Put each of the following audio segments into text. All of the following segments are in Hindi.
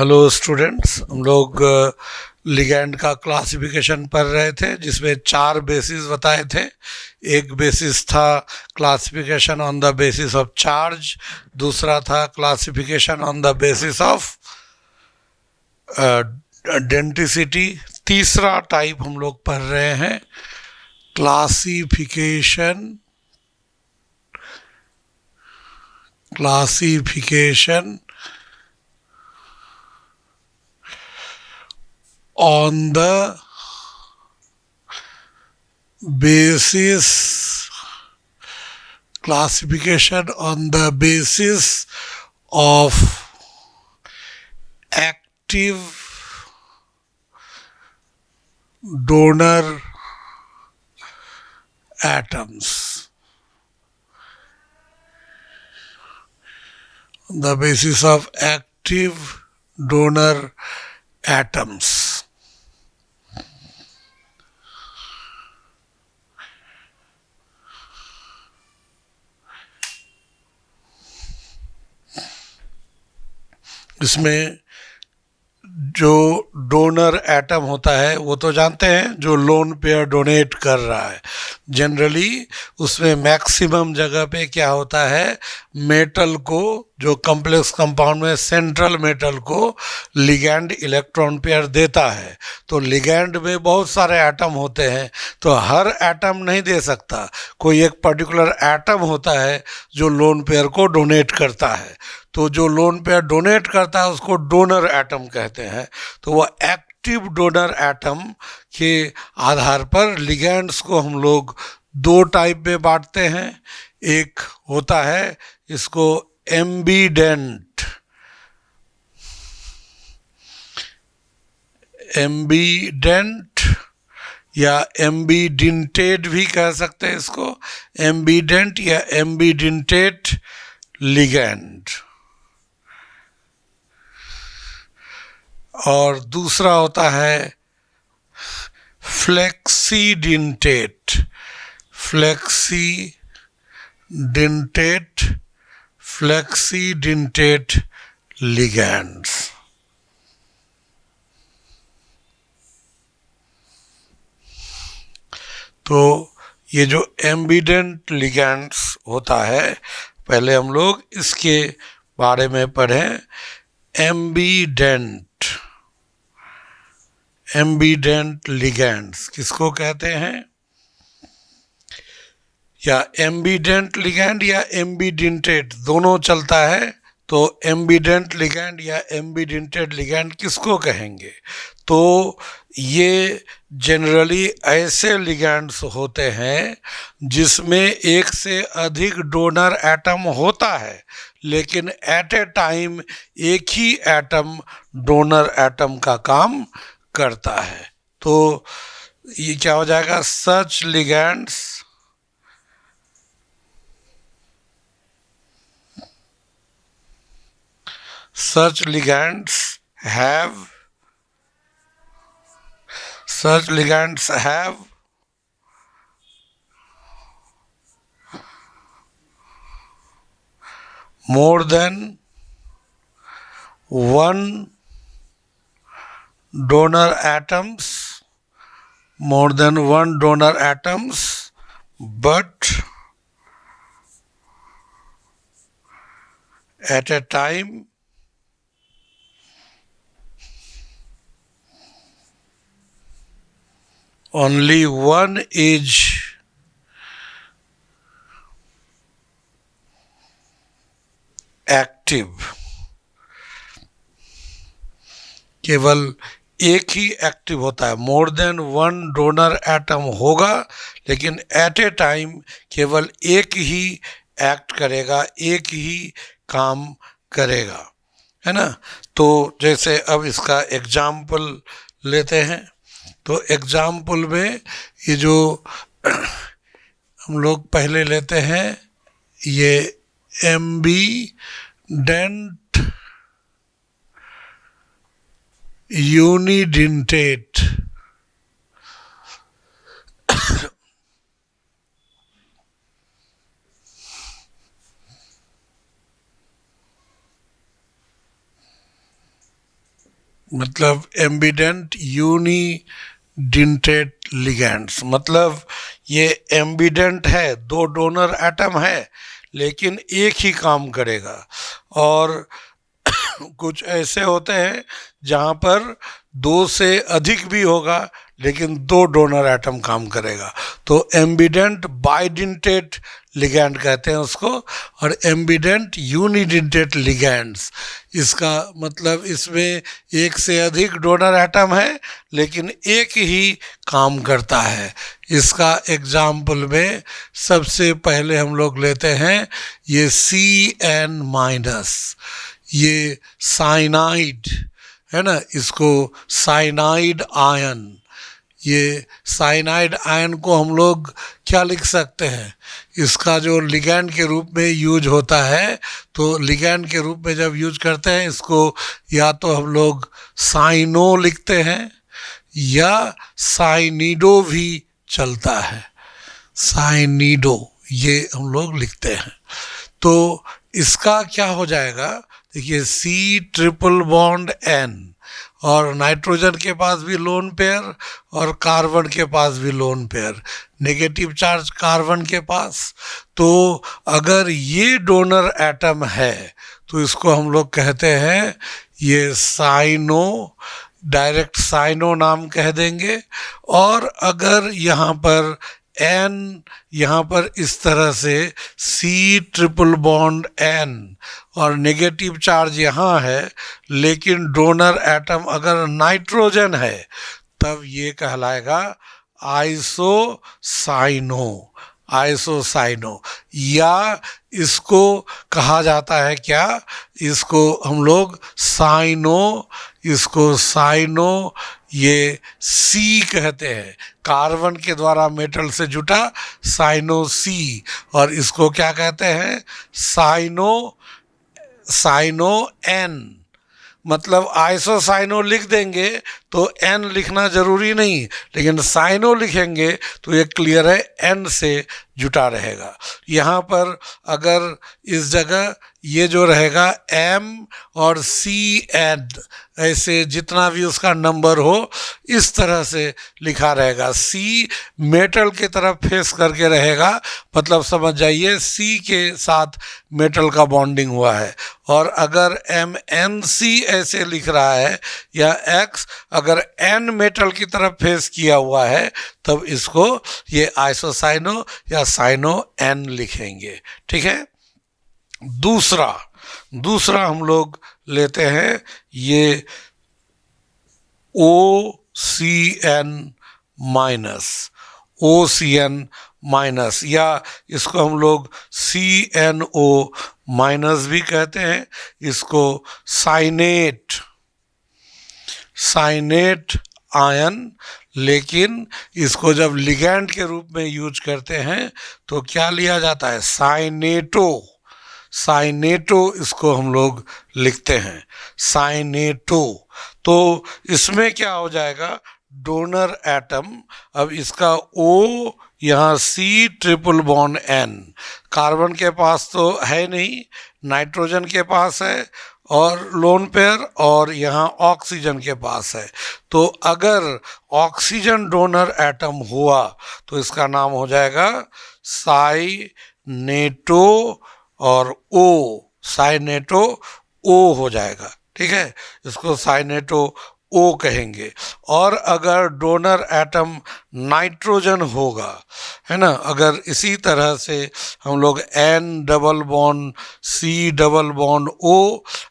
हेलो स्टूडेंट्स, हम लोग लिगैंड का क्लासिफिकेशन पढ़ रहे थे जिसमें 4 बेसिस बताए थे। एक बेसिस था classification on the basis of charge, दूसरा था classification on the basis of density, तीसरा टाइप हम लोग पढ़ रहे हैं classification on the basis of active donor atoms. On the basis of active donor atoms. इसमें जो डोनर एटम होता है वो तो जानते हैं, जो लोन पेयर डोनेट कर रहा है। जनरली उसमें मैक्सिमम जगह पे क्या होता है, मेटल को, जो कॉम्प्लेक्स कंपाउंड में सेंट्रल मेटल को लिगैंड इलेक्ट्रॉन पेयर देता है। तो लिगैंड में बहुत सारे एटम होते हैं, तो हर एटम नहीं दे सकता, कोई एक पर्टिकुलर एटम होता है जो लोन पेयर को डोनेट करता है। तो जो लोन पेयर डोनेट करता है उसको डोनर एटम कहते हैं। तो वह एक्टिव डोनर एटम के आधार पर लिगैंड्स को हम लोग 2 टाइप में बांटते हैं। एक होता है इसको एम्बीडेंट या एम्बीडेंटेड भी कह सकते हैं इसको, एम्बीडेंट या एम्बीडेंटेड लिगैंड। और दूसरा होता है फ्लेक्सीडेंटेट लिगैंड्स। तो ये जो एम्बीडेंट लिगैंड्स होता है, पहले हम लोग इसके बारे में पढ़ें। एम्बीडेंट लिगैंड्स किसको कहते हैं? या एम्बीडेंट लिगैंड या एम्बीडेंटेड दोनों चलता है। तो एम्बीडेंट लिगैंड या एम्बीडेंटेड लिगैंड किसको कहेंगे? तो ये जनरली ऐसे लिगैंड्स होते हैं जिसमें एक से अधिक डोनर एटम होता है, लेकिन एट ए टाइम एक ही एटम डोनर एटम का काम करता है। तो ये क्या हो जाएगा? सच ligands have more than one donor atoms, but at a time only one is active. केवल एक ही एक्टिव होता है, more than one donor atom होगा, लेकिन एट ए टाइम केवल एक ही एक्ट करेगा, एक ही काम करेगा, है ना। तो जैसे अब इसका एग्जाम्पल लेते हैं। तो एग्जाम्पल में ये जो हम लोग पहले लेते हैं, ये एम्बीडेंट यूनिडेंटेट मतलब एम्बिडेंट यूनिडेंटेट लिगेंड्स, मतलब ये एम्बिडेंट है, दो डोनर एटम है लेकिन एक ही काम करेगा। और कुछ ऐसे होते हैं जहाँ पर दो से अधिक भी होगा लेकिन दो डोनर एटम काम करेगा, तो एम्बिडेंट बाइडेंटेट लिगैंड कहते हैं उसको, और एम्बिडेंट यूनिडेंटेट लिगैंड्स, इसका मतलब इसमें एक से अधिक डोनर एटम है लेकिन एक ही काम करता है। इसका एग्जाम्पल में सबसे पहले हम लोग लेते हैं ये CN-, ये साइनाइड है ना, इसको साइनाइड आयन, ये साइनाइड आयन को हम लोग क्या लिख सकते हैं, इसका जो लिगैंड के रूप में यूज होता है, तो लिगैंड के रूप में जब यूज करते हैं इसको या तो हम लोग साइनो लिखते हैं या साइनिडो भी चलता है, साइनिडो ये हम लोग लिखते हैं। तो इसका क्या हो जाएगा, देखिए C∼N, और नाइट्रोजन के पास भी लोन पेयर और कार्बन के पास भी lone pair, negative charge carbon के पास। तो अगर ये डोनर एटम है तो इसको हम लोग कहते हैं ये साइनो, डायरेक्ट साइनो नाम कह देंगे। और अगर यहाँ पर N, यहाँ पर इस तरह से C∼N और नेगेटिव चार्ज यहाँ है लेकिन डोनर एटम अगर नाइट्रोजन है तब ये कहलाएगा आइसोसाइनो, आइसोसाइनो। या इसको कहा जाता है क्या, इसको हम लोग साइनो, इसको साइनो ये सी कहते हैं, कार्बन के द्वारा मेटल से जुटा साइनो सी, और इसको क्या कहते हैं साइनो, साइनो एन। मतलब आइसोसाइनो लिख देंगे तो एन लिखना जरूरी नहीं, लेकिन साइनो लिखेंगे तो ये क्लियर है एन से जुटा रहेगा। यहाँ पर अगर इस जगह ये जो रहेगा M और CN, ऐसे जितना भी उसका नंबर हो इस तरह से लिखा रहेगा। C मेटल के तरफ फेस करके रहेगा, मतलब समझ जाइए C के साथ मेटल का बॉन्डिंग हुआ है। और अगर MnC ऐसे लिख रहा है या X अगर N मेटल की तरफ फेस किया हुआ है तब इसको ये आइसोसाइनो या साइनो N लिखेंगे। ठीक है। दूसरा हम लोग लेते हैं ये OCN-, या इसको हम लोग CNO- भी कहते हैं। इसको साइनेट आयन, लेकिन इसको जब लिगैंड के रूप में यूज करते हैं तो क्या लिया जाता है साइनेटो, इसको हम लोग लिखते हैं साइनेटो। तो इसमें क्या हो जाएगा, डोनर एटम, अब इसका O यहाँ C∼N, कार्बन के पास तो है नहीं, नाइट्रोजन के पास है और लोन पेयर, और यहाँ ऑक्सीजन के पास है। तो अगर ऑक्सीजन डोनर एटम हुआ तो इसका नाम हो जाएगा साइनेटो, और साइनेटो O हो जाएगा। ठीक है, इसको साइनेटो O कहेंगे। और अगर डोनर एटम नाइट्रोजन होगा, है ना, अगर इसी तरह से हम लोग N∼C∼O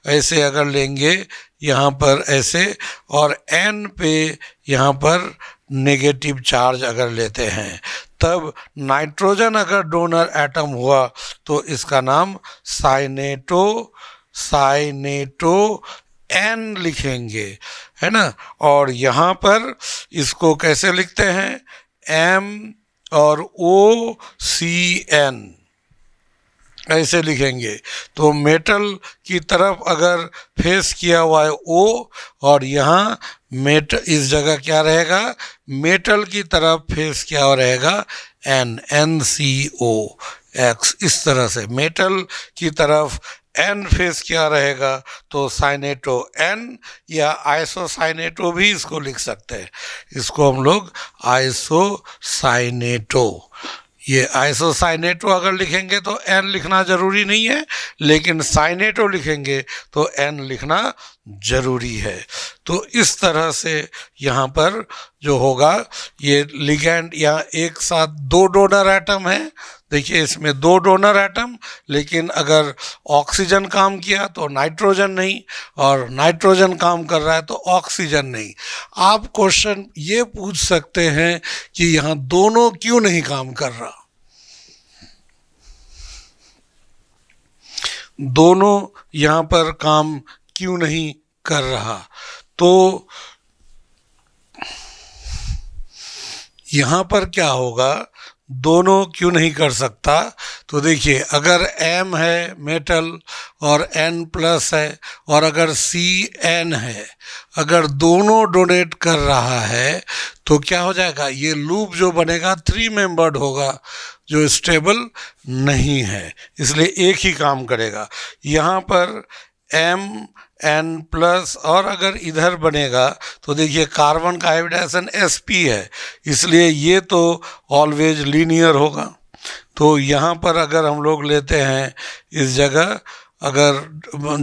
ऐसे अगर लेंगे यहाँ पर ऐसे, और N पे यहाँ पर नेगेटिव चार्ज अगर लेते हैं, तब नाइट्रोजन अगर डोनर एटम हुआ तो इसका नाम साइनेटो N लिखेंगे, है ना। और यहाँ पर इसको कैसे लिखते हैं, M और OCN ऐसे लिखेंगे। तो मेटल की तरफ अगर फेस किया हुआ है O, और यहाँ इस जगह क्या रहेगा, मेटल की तरफ फेस किया हुआ रहेगा NCOX। इस तरह से मेटल की तरफ एन फेस क्या रहेगा, तो साइनेटो एन या आइसोसाइनेटो भी इसको लिख सकते हैं। इसको हम लोग आइसोसाइनेटो, ये आइसोसाइनेटो अगर लिखेंगे तो एन लिखना जरूरी नहीं है, लेकिन साइनेटो लिखेंगे तो एन लिखना जरूरी है। तो इस तरह से यहाँ पर जो होगा, ये लिगैंड या एक साथ दो डोनर एटम है। देखिए इसमें दो डोनर एटम, लेकिन अगर ऑक्सीजन काम किया तो नाइट्रोजन नहीं, और नाइट्रोजन काम कर रहा है तो ऑक्सीजन नहीं। आप क्वेश्चन ये पूछ सकते हैं कि यहाँ दोनों क्यों नहीं काम कर रहा, दोनों यहाँ पर काम क्यों नहीं कर रहा। तो यहाँ पर क्या होगा, दोनों क्यों नहीं कर सकता, तो देखिए अगर M है मेटल और N प्लस है, और अगर CN है, अगर दोनों डोनेट कर रहा है तो क्या हो जाएगा, ये लूप जो बनेगा 3 मेंबर्ड होगा, जो स्टेबल नहीं है, इसलिए एक ही काम करेगा। यहाँ पर M N प्लस, और अगर इधर बनेगा तो देखिए कार्बन का हाइब्रिडाइजेशन sp है, इसलिए ये तो ऑलवेज लीनियर होगा। तो यहाँ पर अगर हम लोग लेते हैं इस जगह, अगर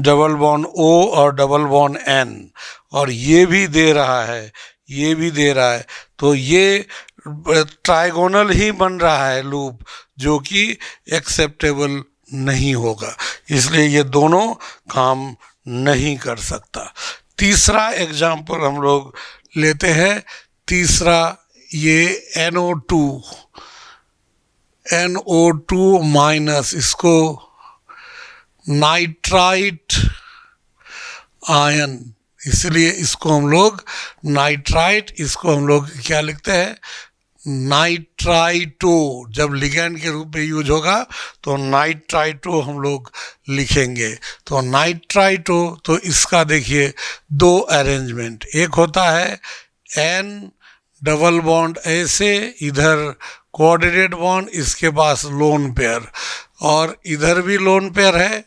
डबल बॉन्ड O और डबल बॉन्ड N, और ये भी दे रहा है, ये भी दे रहा है, तो ये ट्राइगोनल ही बन रहा है लूप, जो कि एक्सेप्टेबल नहीं होगा, इसलिए ये दोनों काम नहीं कर सकता। तीसरा एग्जाम्पल हम लोग लेते हैं, तीसरा ये NO2 माइनस, इसको नाइट्राइट आयन, इसलिए इसको हम लोग नाइट्राइट, इसको हम लोग क्या लिखते हैं, नाइट्राइटो। जब लिगैंड के रूप में यूज होगा तो नाइट्राइटो हम लोग लिखेंगे। तो नाइट्राइटो, तो इसका देखिए दो अरेंजमेंट, एक होता है N डबल बॉन्ड ऐसे, इधर कोऑर्डिनेट बॉन्ड, इसके पास लोन पेयर, और इधर भी लोन पेयर है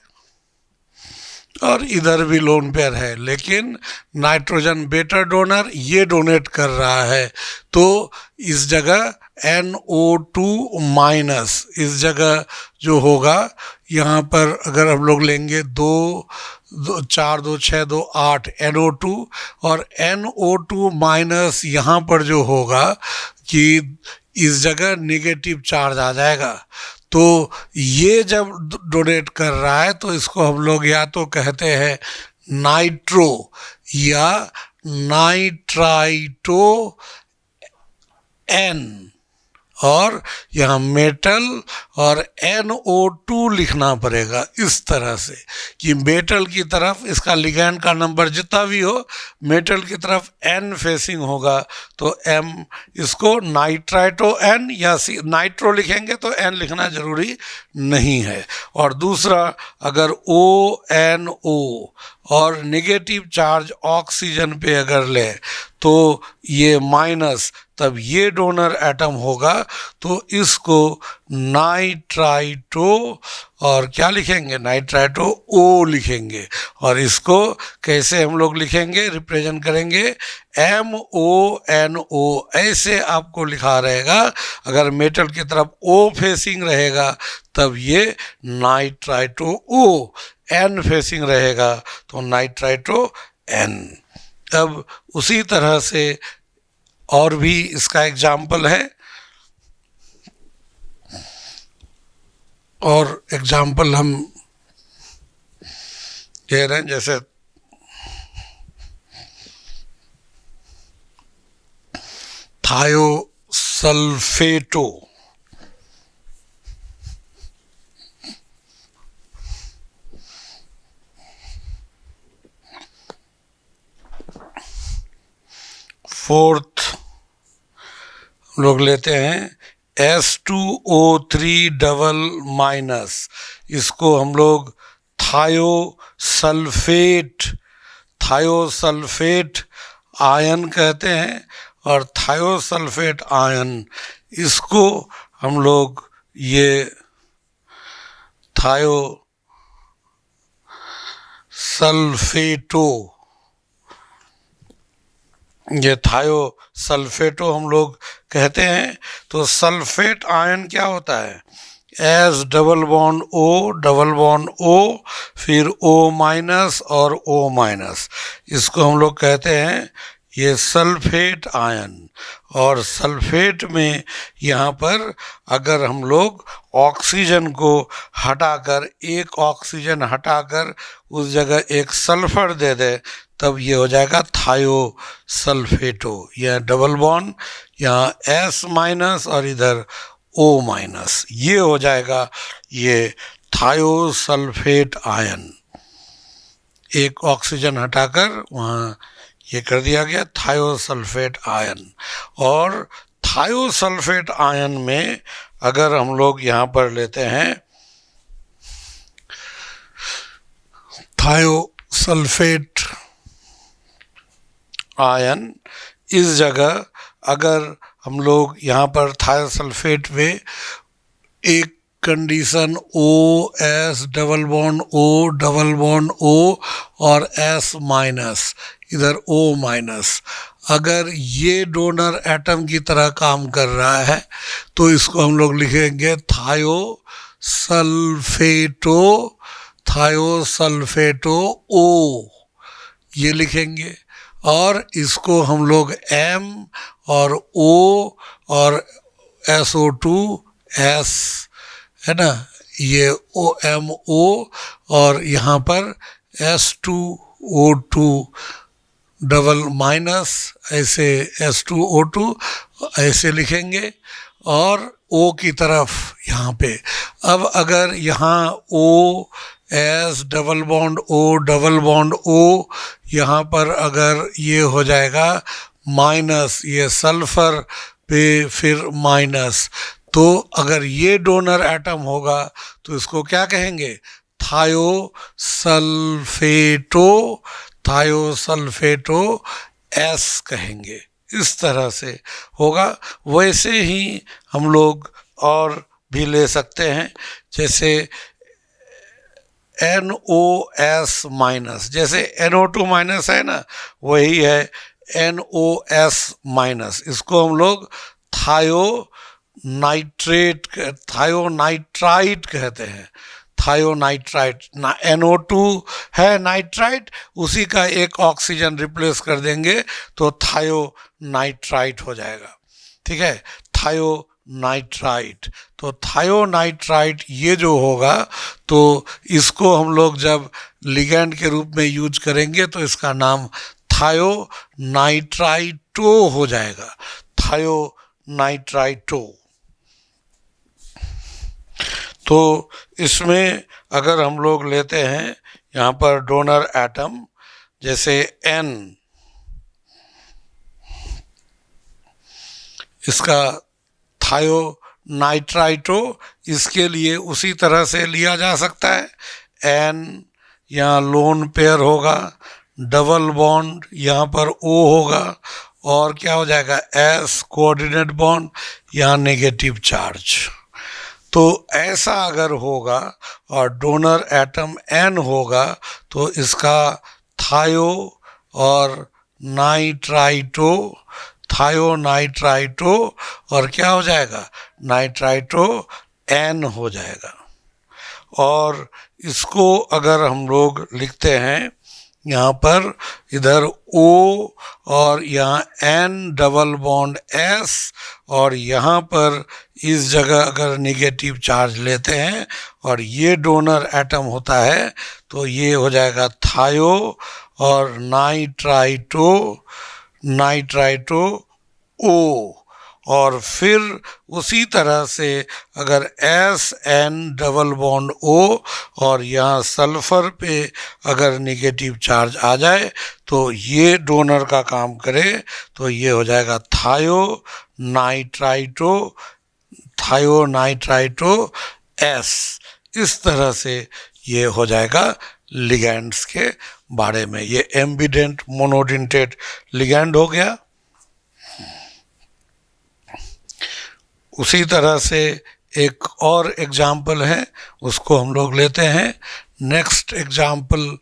और इधर भी लोन पेयर है, लेकिन नाइट्रोजन बेटर डोनर ये डोनेट कर रहा है, तो इस जगह NO2 माइनस, इस जगह जो होगा, यहाँ पर अगर हम लोग लेंगे 4 2 6 2 8 NO2, और NO2 माइनस यहाँ पर जो होगा कि इस जगह नेगेटिव चार्ज आ जाएगा। तो ये जब डोनेट कर रहा है तो इसको हम लोग या तो कहते हैं नाइट्रो या नाइट्राइटो N, और यहाँ मेटल और NO2 लिखना पड़ेगा इस तरह से कि मेटल की तरफ इसका लिगैंड का नंबर जितना भी हो, मेटल की तरफ N फेसिंग होगा, तो M, इसको नाइट्राइटो N या नाइट्रो लिखेंगे तो N लिखना जरूरी नहीं है। और दूसरा अगर ONO और नेगेटिव चार्ज ऑक्सीजन पे अगर ले तो ये माइनस, तब ये डोनर एटम होगा, तो इसको नाइट्राइटो, और क्या लिखेंगे, नाइट्राइटो O लिखेंगे, और इसको कैसे हम लोग लिखेंगे, रिप्रेजेंट करेंगे MONO, ऐसे आपको लिखा रहेगा। अगर मेटल की तरफ O फेसिंग रहेगा तब ये नाइट्राइटो O, N फेसिंग रहेगा तो नाइट्राइटो N। अब उसी तरह से और भी इसका एग्जाम्पल है, और एग्जाम्पल हम कह रहे हैं, जैसे थायोसल्फेटो, फोर्थ हम लोग लेते हैं S2O3 डबल माइनस, इसको हम लोग थायोसल्फेट आयन कहते हैं, और थायोसल्फेट आयन, इसको हम लोग ये सल्फेटो, ये थायो सल्फेटो हम लोग कहते हैं। तो सल्फेट आयन क्या होता है? एस डबल बॉन्ड ओ, फिर ओ माइनस और ओ माइनस, इसको हम लोग कहते हैं ये सल्फेट आयन। और सल्फेट में यहाँ पर अगर हम लोग ऑक्सीजन को हटाकर, एक ऑक्सीजन हटाकर उस जगह एक सल्फर दे दें, तब ये हो जाएगा थायो सल्फेटो। यह डबल बॉन्ड, यहाँ एस माइनस और इधर ओ माइनस, ये हो जाएगा ये थायो सल्फेट आयन। एक ऑक्सीजन हटाकर वहाँ ये कर दिया गया थायो सल्फेट आयन। और थायो सल्फेट आयन में अगर हम लोग यहाँ पर लेते हैं थायो सल्फेट आयन, इस जगह अगर हम लोग यहाँ पर थायो सल्फेट में एक condition O S double bond O और एस माइनस, इधर ओ माइनस, अगर ये डोनर एटम की तरह काम कर रहा है तो इसको हम लोग लिखेंगे थायो सल्फेटो ओ, ये लिखेंगे। और इसको हम लोग M और O और SO2 S है ना, ये OMO और यहाँ पर S2O2 डबल माइनस, ऐसे S2O2 ऐसे लिखेंगे। और O की तरफ यहाँ पे, अब अगर यहाँ O S double bond O यहाँ पर अगर ये हो जाएगा माइनस, ये सल्फर पे फिर माइनस, तो अगर ये डोनर एटम होगा तो इसको क्या कहेंगे? थायो सल्फेटो एस कहेंगे। इस तरह से होगा। वैसे ही हम लोग और भी ले सकते हैं, जैसे NOS माइनस, जैसे NO2 माइनस है ना, वही है NOS माइनस। इसको हम लोग थायोनाइट्राइट कहते हैं। थायोनाइट्राइट, NO2 है नाइट्राइट, उसी का एक ऑक्सीजन रिप्लेस कर देंगे तो थायोनाइट्राइट हो जाएगा। ठीक है, थायोनाइट्राइट। तो थायोनाइट्राइट ये जो होगा, तो इसको हम लोग जब लिगैंड के रूप में यूज करेंगे तो इसका नाम थायोनाइट्राइटो हो जाएगा। थायोनाइट्राइटो। तो इसमें अगर हम लोग लेते हैं यहाँ पर डोनर एटम, जैसे N, इसका थायोनाइट्राइटो, इसके लिए उसी तरह से लिया जा सकता है। N यहाँ लोन पेयर होगा, डबल बॉन्ड यहाँ पर O होगा, और क्या हो जाएगा? S कोऑर्डिनेट बॉन्ड, यहाँ नेगेटिव चार्ज। तो ऐसा अगर होगा और डोनर एटम N होगा तो इसका थायो और थायोनाइट्राइटो और क्या हो जाएगा? नाइट्राइटो N हो जाएगा। और इसको अगर हम लोग लिखते हैं यहाँ पर, इधर O और यहाँ N डबल बॉन्ड S, और यहाँ पर इस जगह अगर निगेटिव चार्ज लेते हैं और ये डोनर एटम होता है तो ये हो जाएगा थायो और नाइट्राइटो O। और फिर उसी तरह से अगर SN डबल बॉन्ड O और यहाँ सल्फर पे अगर निगेटिव चार्ज आ जाए तो ये डोनर का काम करे तो ये हो जाएगा थायोनाइट्राइटो S। इस तरह से ये हो जाएगा लिगैंड्स के बारे में। ये एम्बिडेंट मोनोडेंटेट लिगैंड हो गया। उसी तरह से एक और एग्जाम्पल है, उसको हम लोग लेते हैं। नेक्स्ट एग्जाम्पल,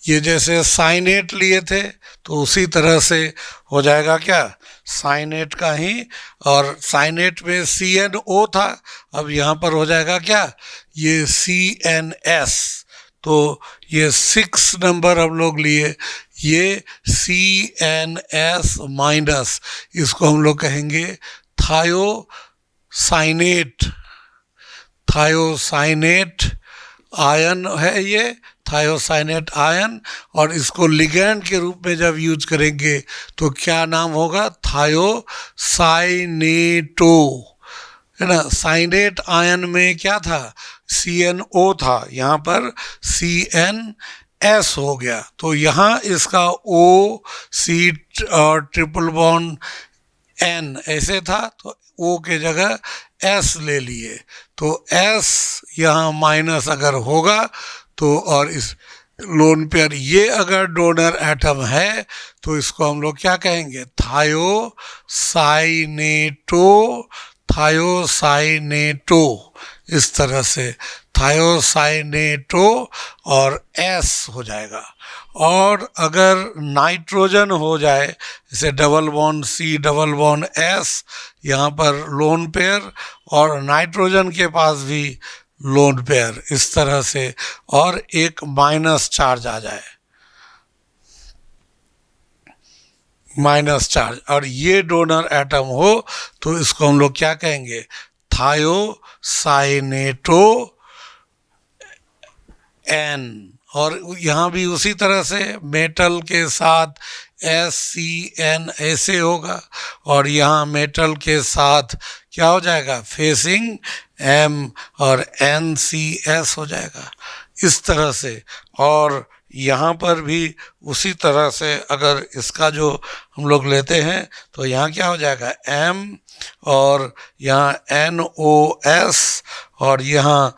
ये जैसे साइनेट लिए थे तो उसी तरह से हो जाएगा क्या, साइनेट का ही, और साइनेट में CNO था, अब यहाँ पर हो जाएगा क्या, ये CNS। तो ये 6 नंबर हम लोग लिए, ये CNS माइनस, इसको हम लोग कहेंगे थायोसाइनेट। थायोसाइनेट आयन है ये, थायोसाइनेट आयन, और इसको लिगैंड के रूप में जब यूज करेंगे तो क्या नाम होगा, थायोसाइनेटो, है ना। साइनेट आयन में क्या था, CNO था, यहाँ पर CNS हो गया, तो यहाँ इसका OC और ट्रिपल बॉन्ड N ऐसे था, तो O के जगह S ले लिए, तो S यहाँ माइनस अगर होगा तो, और इस लोन पेयर ये अगर डोनर एटम है तो इसको हम लोग क्या कहेंगे, थायोसाइनेटो, थायोसाइनेटो, इस तरह से थायोसाइनेटो और S हो जाएगा। और अगर नाइट्रोजन हो जाए, जैसे double bond C double bond S, यहाँ पर लोन पेयर, और नाइट्रोजन के पास भी लोन पेयर, इस तरह से, और एक माइनस चार्ज आ जाए, माइनस चार्ज, और ये डोनर एटम हो तो इसको हम लोग क्या कहेंगे, थायोसाइनेटो N। और यहाँ भी उसी तरह से मेटल के साथ SCN ऐसे होगा, और यहाँ मेटल के साथ क्या हो जाएगा, फेसिंग M और NCS हो जाएगा, इस तरह से। और यहाँ पर भी उसी तरह से अगर इसका जो हम लोग लेते हैं तो यहाँ क्या हो जाएगा, M, और यहाँ NOS, और यहाँ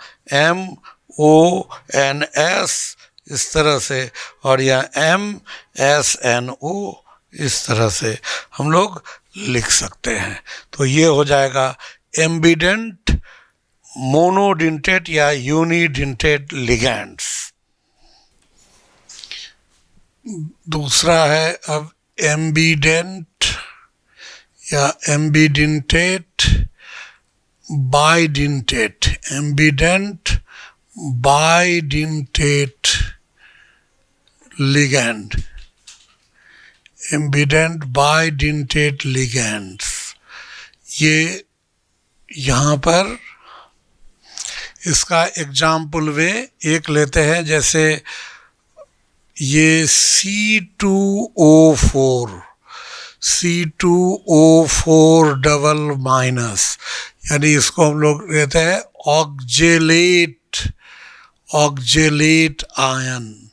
MONS, इस तरह से, और यहाँ MSNO, इस तरह से हम लोग लिख सकते हैं। तो ये हो जाएगा एम्बिडेंट मोनोडिंटेट या यूनिडिंटेट लिगैंड्स। दूसरा है अब एम्बिडेंट या एम्बिडिंटेट बाइडिंटेट, एम्बिडेंट बाइडिंटेट लिगैंड, एम्बिडेंट बाइडिंटेट लिगैंड्स। ये यहाँ पर इसका एग्जाम्पल वे एक लेते हैं, जैसे ये C2O4, C2O4 डबल माइनस, यानी इसको हम लोग लेते हैं ऑक्जेलेट, ऑक्जेलेट आयन,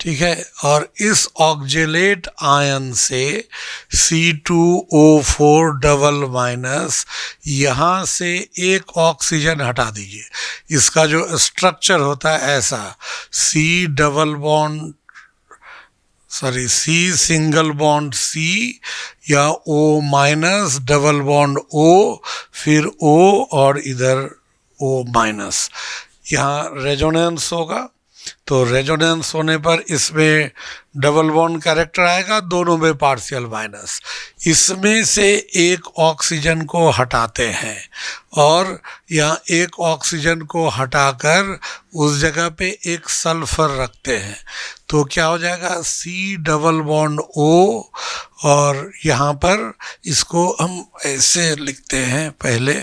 ठीक है। और इस ऑक्जेलेट आयन से C2O4 डबल माइनस, यहाँ से एक ऑक्सीजन हटा दीजिए, इसका जो स्ट्रक्चर होता है ऐसा, C double bond C single bond C, या O minus double bond O, फिर O और इधर O माइनस, यहाँ रेजोनेंस होगा, तो रेजोनेंस होने पर इसमें डबल बॉन्ड कैरेक्टर आएगा, दोनों में पार्शियल माइनस, इसमें से एक ऑक्सीजन को हटाते हैं, और यहाँ एक ऑक्सीजन को हटाकर उस जगह पे एक सल्फर रखते हैं, तो क्या हो जाएगा, C डबल बॉन्ड O, और यहाँ पर इसको हम ऐसे लिखते हैं पहले,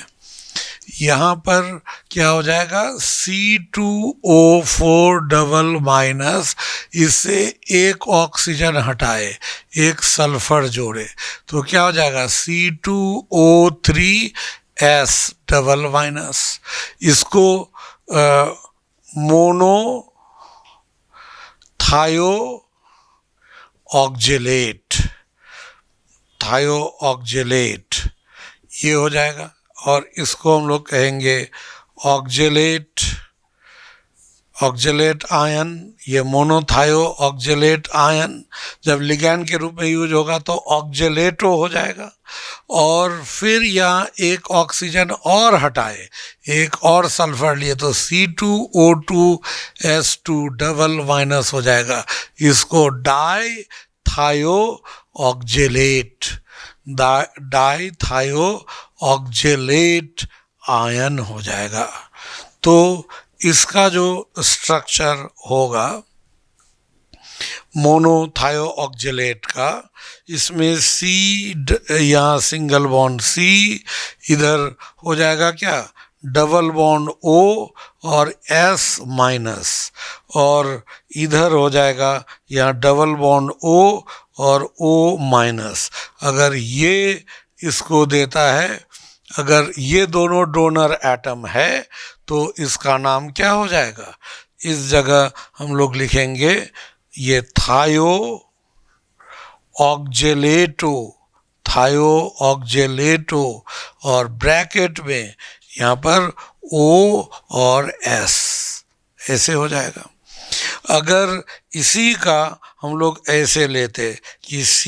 यहाँ पर क्या हो जाएगा, C2O4 डबल माइनस, इससे एक ऑक्सीजन हटाए, एक सल्फर जोड़े, तो क्या हो जाएगा, C2O3S डबल माइनस। इसको मोनो थायो ऑक्जेलेट, थायो ऑक्जेलेट ये हो जाएगा, और इसको हम लोग कहेंगे ऑक्जेलेट, ऑक्जेलेट आयन, ये मोनोथायो ऑक्जेलेट आयन जब लिगैंड के रूप में यूज होगा तो ऑक्जेलेटो हो जाएगा। और फिर यहाँ एक ऑक्सीजन और हटाए, एक और सल्फर लिए तो C2O2S2 डबल माइनस हो जाएगा, इसको डाई थायो ऑक्जेलेट, डाई थायो ऑक्जेलेट आयन हो जाएगा। तो इसका जो स्ट्रक्चर होगा मोनोथायो ऑक्जेलेट का, इसमें C यहाँ सिंगल बॉन्ड C, इधर हो जाएगा क्या डबल बॉन्ड O और S माइनस, और इधर हो जाएगा यहाँ डबल बॉन्ड O और O माइनस। अगर ये इसको देता है, अगर ये दोनों डोनर एटम है तो इसका नाम क्या हो जाएगा, इस जगह हम लोग लिखेंगे ये थायो ऑक्जेलेटो, थायो ऑक्जेलेटो, और ब्रैकेट में यहाँ पर O और S ऐसे हो जाएगा। अगर इसी का हम लोग ऐसे लेते कि C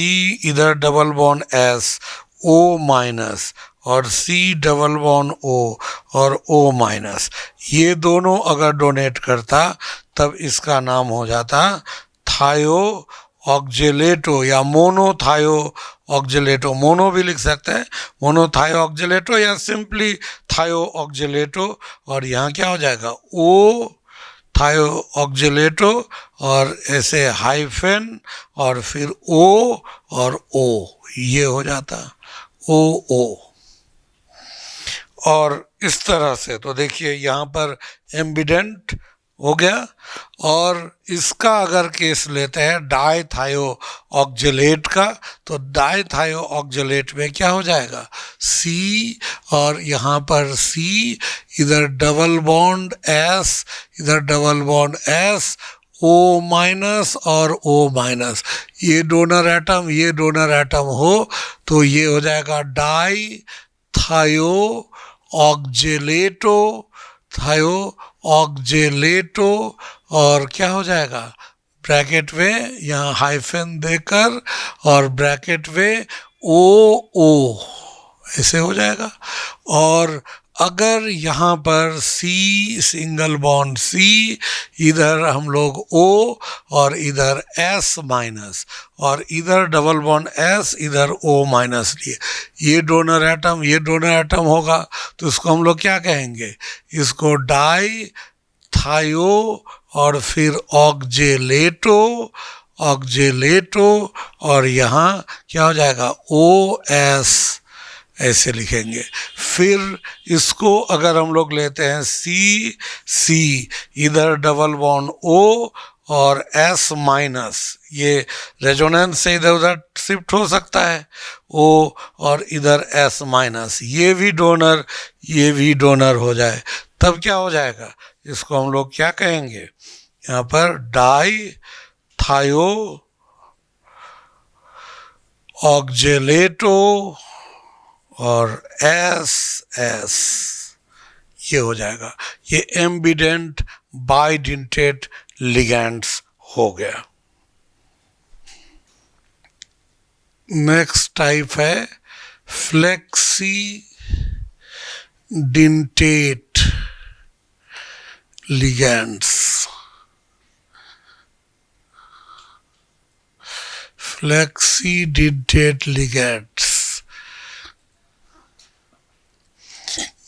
इधर double bond S O minus और C डबल बॉन्ड O और O माइनस, ये दोनों अगर डोनेट करता तब इसका नाम हो जाता थायो ऑक्जेलेटो या मोनोथायो ऑक्जेलेटो। मोनो भी लिख सकते हैं, मोनोथायो ऑक्जेलेटो या सिंपली थायो ऑक्जेलेटो, और यहाँ क्या हो जाएगा O थायो ऑक्जेलेटो और ऐसे हाइफन और फिर O और O, ये हो जाता OO। और इस तरह से तो देखिए यहाँ पर एम्बिडेंट हो गया। और इसका अगर केस लेते हैं डाई थायो ऑक्जेलेट का, तो डाई थायो ऑक्जेलेट में क्या हो जाएगा C, और यहाँ पर C, इधर डबल बॉन्ड S, इधर double bond S, O minus और O माइनस, ये डोनर एटम ये डोनर एटम हो तो ये हो जाएगा डाई थायो ऑक्जेलेटो, थायो ऑक्जेलेटो, और क्या हो जाएगा ब्रैकेट में यहाँ हाइफन देकर और ब्रैकेट में OO ऐसे हो जाएगा। और अगर यहाँ पर C सिंगल बॉन्ड C, इधर हम लोग O और इधर S माइनस, और इधर डबल बॉन्ड S, इधर O माइनस लिए, ये डोनर एटम ये डोनर एटम होगा तो इसको हम लोग क्या कहेंगे, इसको डाई थायो और फिर ऑक्जेलेटो, ऑक्जेलेटो, और यहाँ क्या हो जाएगा OS ऐसे लिखेंगे। फिर इसको अगर हम लोग लेते हैं C, इधर डबल बॉन्ड O और S माइनस, ये रेजोनेंस से इधर उधर शिफ्ट हो सकता है, O और इधर S माइनस, ये भी डोनर हो जाए तब क्या हो जाएगा, इसको हम लोग क्या कहेंगे, यहाँ पर डाई थायो ऑक्जेलेटो और S ये हो जाएगा। ये एम्बिडेंट बाइडेंटेट लिगैंड्स हो गया। नेक्स्ट टाइप है फ्लेक्सीडेंटेट लिगैंड्स। फ्लेक्सीडेंटेट लिगैंड्स,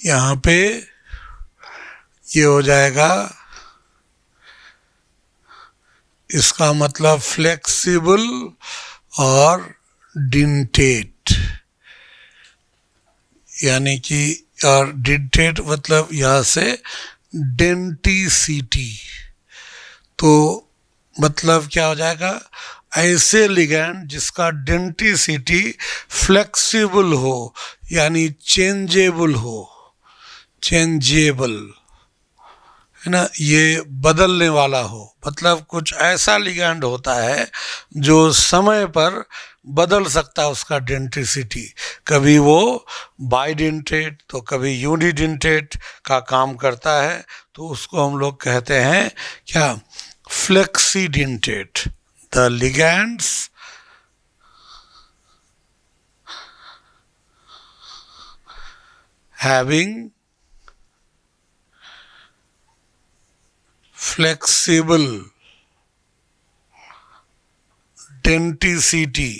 यहाँ पे ये हो जाएगा, इसका मतलब फ्लेक्सिबल और डेंटेट, यानी कि, और डेंटेट मतलब यहाँ से डेंटिसिटी, तो मतलब क्या हो जाएगा, ऐसे लिगैंड जिसका डेंटिसिटी फ्लेक्सिबल हो यानी चेंजेबल हो, चेंजेबल है ना, ये बदलने वाला हो, मतलब कुछ ऐसा लिगैंड होता है जो समय पर बदल सकता है उसका डेंटिसिटी, कभी वो बाइडेंटेट तो कभी यूनिडेंटेट का काम करता है, तो उसको हम लोग कहते हैं क्या, flexidentate. The ligands having flexible denticity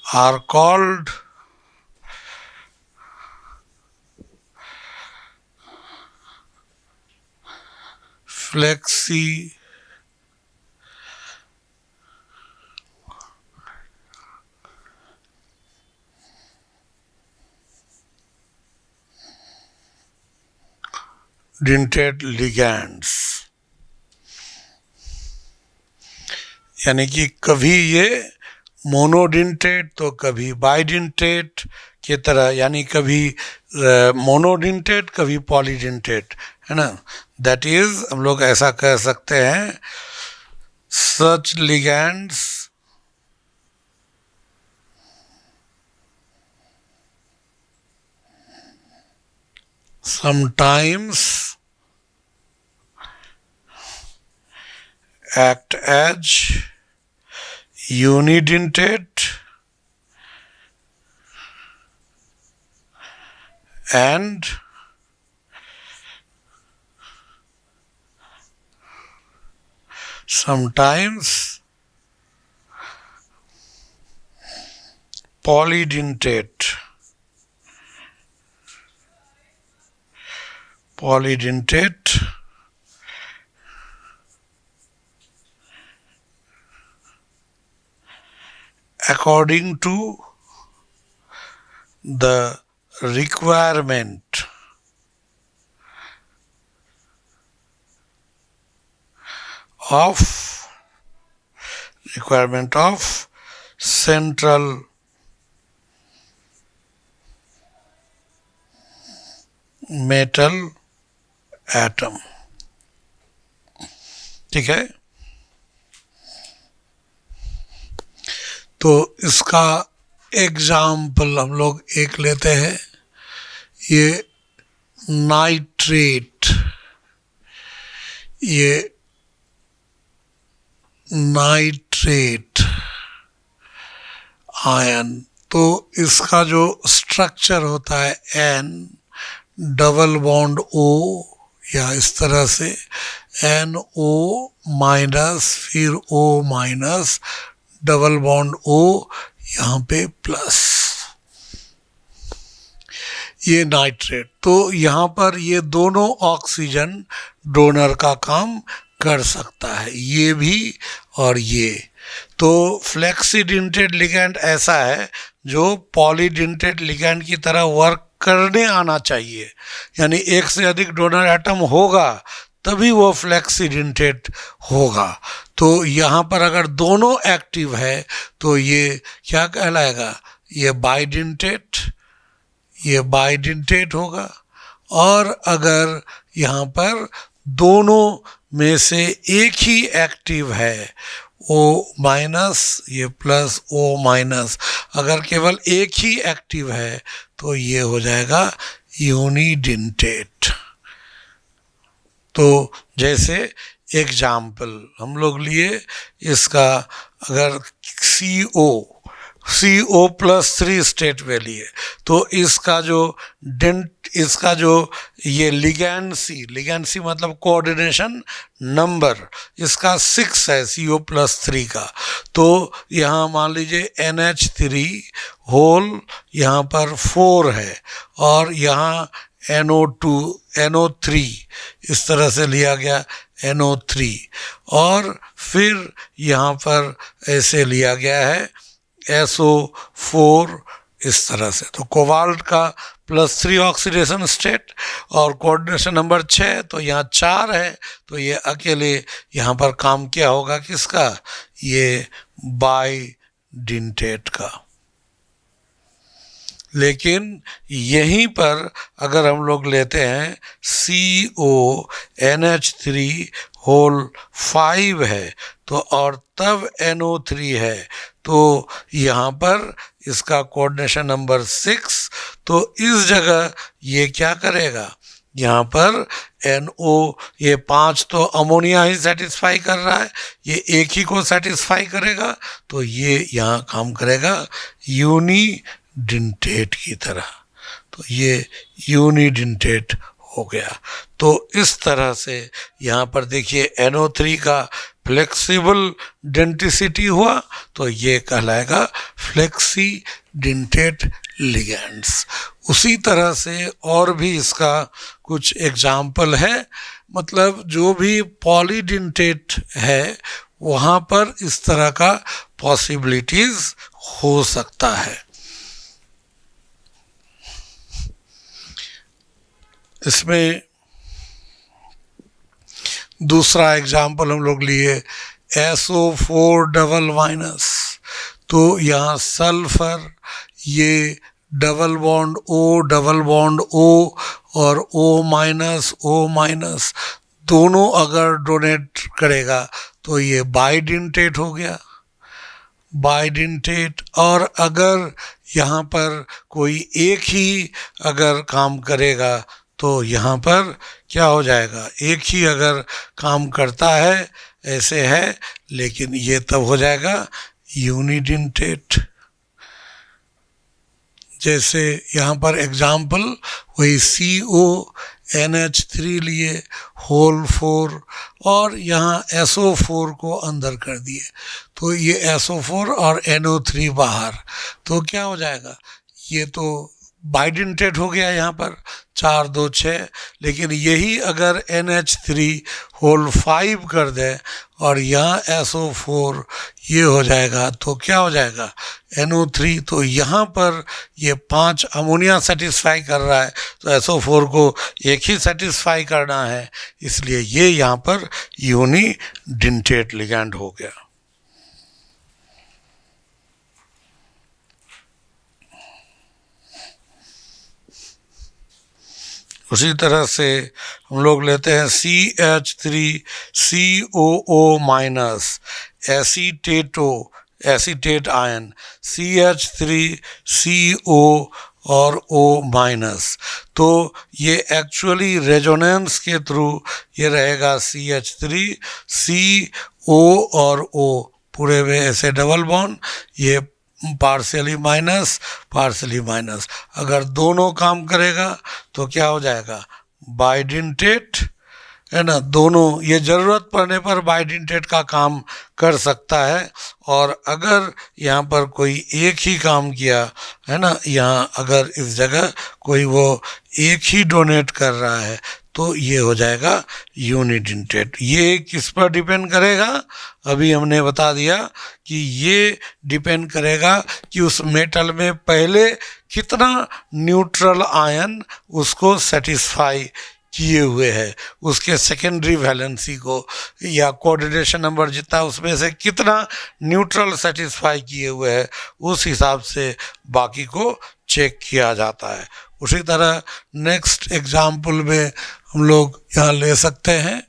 are called flexidentate. Ligands, यानी कि कभी ये मोनोडेंटेट तो कभी बाइडेंटेट की तरह, यानी कभी मोनोडेंटेट कभी पॉलीडेंटेट, है ना। दैट इज हम लोग ऐसा कह सकते हैं, सच ligands sometimes act as unidentate and sometimes polydentate according to the requirement of central metal atom. ठीक है, तो इसका एग्जाम्पल हम लोग एक लेते हैं, ये नाइट्रेट, आयन, तो इसका जो स्ट्रक्चर होता है N डबल बॉन्ड O, या इस तरह से NO माइनस, फिर O minus, double bond O, यहाँ पे प्लस, ये नाइट्रेट। तो यहाँ पर ये दोनों ऑक्सीजन डोनर का काम कर सकता है, ये भी और ये। तो फ्लेक्सीडेंटेड लिगैंड ऐसा है जो पॉलीडेंटेड लिगैंड की तरह वर्क करने आना चाहिए, यानी एक से अधिक डोनर एटम होगा तभी वो फ्लेक्सीडेंटेट होगा। तो यहाँ पर अगर दोनों एक्टिव है तो ये क्या कहलाएगा, ये बाइडेंटेट होगा। और अगर यहाँ पर दोनों में से एक ही एक्टिव है, O माइनस ये प्लस O माइनस, अगर केवल एक ही एक्टिव है तो ये हो जाएगा यूनिडेंटेट। तो जैसे एग्जाम्पल हम लोग लिए इसका, अगर CO प्लस 3 स्टेट में लिए, तो इसका जो ये लिगैंड मतलब कोऑर्डिनेशन नंबर, इसका 6 है CO प्लस 3 का। तो यहाँ मान लीजिए NH3 होल यहाँ पर 4 है, और यहाँ NO3 इस तरह से लिया गया NO3, और फिर यहाँ पर ऐसे लिया गया है SO4 इस तरह से। तो कोबाल्ट का +3 ऑक्सीडेशन स्टेट और कोऑर्डिनेशन नंबर 6, तो यहाँ 4 है, तो ये अकेले यहाँ पर काम किया होगा किसका, ये बाइडेंटेट का। लेकिन यहीं पर अगर हम लोग लेते हैं CONH3 होल 5 है तो और तब NO3 है तो यहाँ पर इसका कोऑर्डिनेशन नंबर 6, तो इस जगह ये क्या करेगा, यहाँ पर NO ये 5 तो अमोनिया ही सेटिस्फाई कर रहा है, ये एक ही को सेटिस्फाई करेगा तो ये यहाँ काम करेगा यूनिडेंटेट की तरह, तो ये यूनिडेंटेट हो गया। तो इस तरह से यहाँ पर देखिए NO3 का फ्लेक्सिबल डेंटिसिटी हुआ तो ये कहलाएगा फ्लेक्सीडेंटेट लिगेंड्स। उसी तरह से और भी इसका कुछ एग्जाम्पल है, मतलब जो भी पॉलीडेंटेट है वहाँ पर इस तरह का पॉसिबिलिटीज हो सकता है। इसमें दूसरा एग्जाम्पल हम लोग लिए SO4 डबल माइनस, तो यहाँ सल्फर ये डबल बॉन्ड O और O माइनस दोनों अगर डोनेट करेगा तो ये बाइडेंटेट हो गया, बाइडेंटेट। और अगर यहाँ पर कोई एक ही अगर काम करेगा तो यहाँ पर क्या हो जाएगा, एक ही अगर काम करता है ऐसे है, लेकिन ये तब हो जाएगा यूनिडेंटेट। जैसे यहाँ पर एग्जाम्पल वही CONH3 लिए होल 4 और यहाँ SO4 को अंदर कर दिए, तो ये SO4 और NO3 बाहर, तो क्या हो जाएगा, ये तो बाइडेंटेट हो गया यहाँ पर 4 2 6, लेकिन यही अगर NH3 होल 5 कर दे और यहाँ SO4 ये हो जाएगा तो क्या हो जाएगा NO3, तो यहाँ पर ये 5 अमोनिया सेटिस्फाई कर रहा है तो SO4 को एक ही सेटिस्फाई करना है, इसलिए ये यहाँ पर यूनिडेंटेट लिगैंड हो गया। उसी तरह से हम लोग लेते हैं CH3COO minus acetate ion CH3CO और O माइनस, तो ये एक्चुअली रेजोनेंस के थ्रू ये रहेगा CH3CO और O पूरे में ऐसे डबल बॉन्ड, ये पार्शियली माइनस पार्शियली माइनस, अगर दोनों काम करेगा तो क्या हो जाएगा बाइडेंटेट, है ना, दोनों ये ज़रूरत पड़ने पर बाइडेंटेट का काम कर सकता है। और अगर यहाँ पर कोई एक ही काम किया, है ना, यहाँ अगर इस जगह कोई वो एक ही डोनेट कर रहा है तो ये हो जाएगा यूनिडेंटेट। ये किस पर डिपेंड करेगा, अभी हमने बता दिया कि ये डिपेंड करेगा कि उस मेटल में पहले कितना न्यूट्रल आयन उसको सेटिस्फाई किए हुए है, उसके सेकेंडरी वैलेंसी को या कोऑर्डिनेशन नंबर जितना उसमें से कितना न्यूट्रल सेटिस्फाई किए हुए है, उस हिसाब से बाकी को चेक किया जाता है। उसी तरह नेक्स्ट एग्जाम्पल में हम लोग यहाँ ले सकते हैं,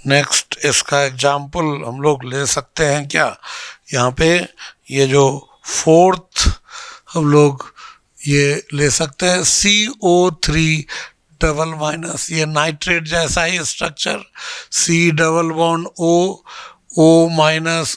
नेक्स्ट इसका एग्जाम्पल हम लोग ले सकते हैं क्या, यहाँ पे ये जो फोर्थ हम लोग ये ले सकते हैं CO3 डबल माइनस, ये नाइट्रेट जैसा ही structure, C double bond O minus,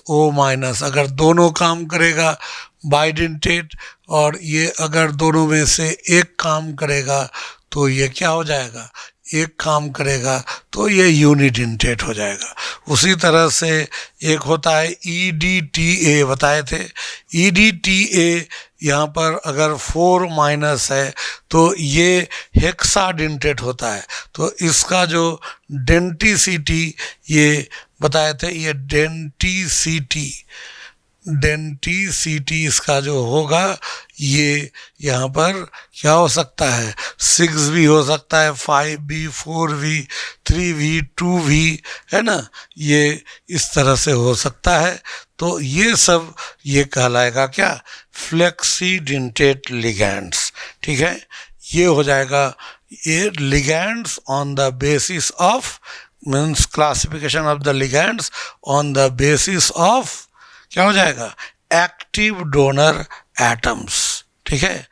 अगर दोनों काम करेगा बाइडेंटेट, और ये अगर दोनों में से एक काम करेगा तो ये क्या हो जाएगा, एक काम करेगा तो ये यूनिडेंटेट हो जाएगा। उसी तरह से एक होता है EDTA, बताए थे EDTA, यहाँ पर अगर 4 माइनस है तो ये हेक्साडेंटेट होता है, तो इसका जो डेंटिसिटी ये बताए थे, ये डेंटिसिटी इसका जो होगा ये यहाँ पर क्या हो सकता है 6 भी हो सकता है, 5 भी, 4 भी, 3 भी, 2 भी, है ना, ये इस तरह से हो सकता है। तो ये सब ये कहलाएगा क्या, फ्लेक्सीडेंटेट लिगैंड्स, ठीक है। ये हो जाएगा ये ligands on the basis of, means classification of the ligands on the basis of, क्या हो जाएगा, एक्टिव डोनर एटम्स। ठीक है,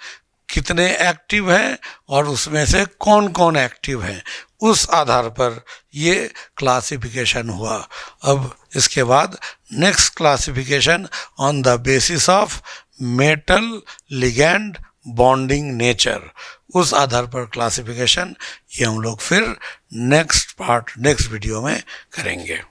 कितने एक्टिव हैं और उसमें से कौन कौन एक्टिव हैं, उस आधार पर ये क्लासिफिकेशन हुआ। अब इसके बाद next classification on the basis of metal ligand bonding nature, उस आधार पर क्लासिफिकेशन, ये हम लोग फिर नेक्स्ट वीडियो में करेंगे।